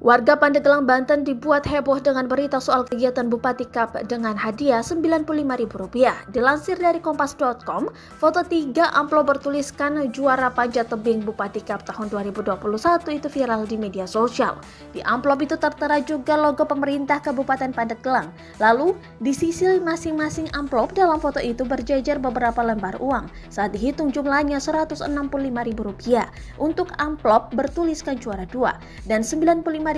Warga Pandeglang, Banten dibuat heboh dengan berita soal kegiatan Bupati Kap dengan hadiah Rp95.000. Dilansir dari Kompas.com, foto 3 amplop bertuliskan juara panjat tebing Bupati Kap tahun 2021 itu viral di media sosial. Di amplop itu tertera juga logo pemerintah Kabupaten Pandeglang. Lalu, di sisi masing-masing amplop dalam foto itu berjejer beberapa lembar uang. Saat dihitung jumlahnya Rp165.000. Untuk amplop bertuliskan juara 2 dan Rp95.000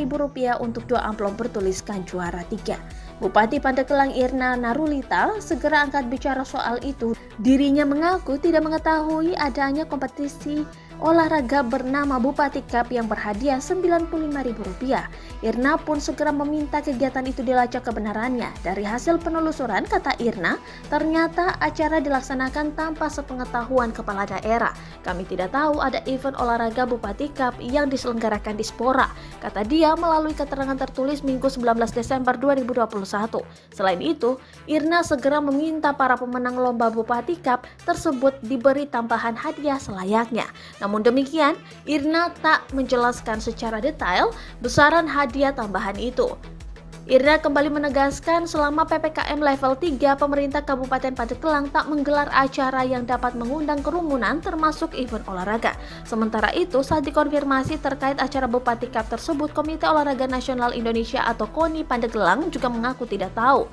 untuk 2 amplop bertuliskan juara 3. Bupati Pandeglang Irna Narulita segera angkat bicara soal itu. Dirinya mengaku tidak mengetahui adanya kompetisi olahraga bernama Bupati Kap yang berhadiah Rp95.000. Irna pun segera meminta kegiatan itu dilacak kebenarannya. Dari hasil penelusuran, kata Irna, ternyata acara dilaksanakan tanpa sepengetahuan kepala daerah. Kami tidak tahu ada event olahraga Bupati Kap yang diselenggarakan di Spora, kata dia melalui keterangan tertulis Minggu 19 Desember 2021. Selain itu, Irna segera meminta para pemenang lomba Bupati Kap tersebut diberi tambahan hadiah selayaknya. Namun demikian, Irna tak menjelaskan secara detail besaran hadiah tambahan itu. Irna kembali menegaskan selama PPKM level 3, pemerintah Kabupaten Pandeglang tak menggelar acara yang dapat mengundang kerumunan termasuk event olahraga. Sementara itu, saat dikonfirmasi terkait acara Bupati Kap tersebut, Komite Olahraga Nasional Indonesia atau KONI Pandeglang juga mengaku tidak tahu.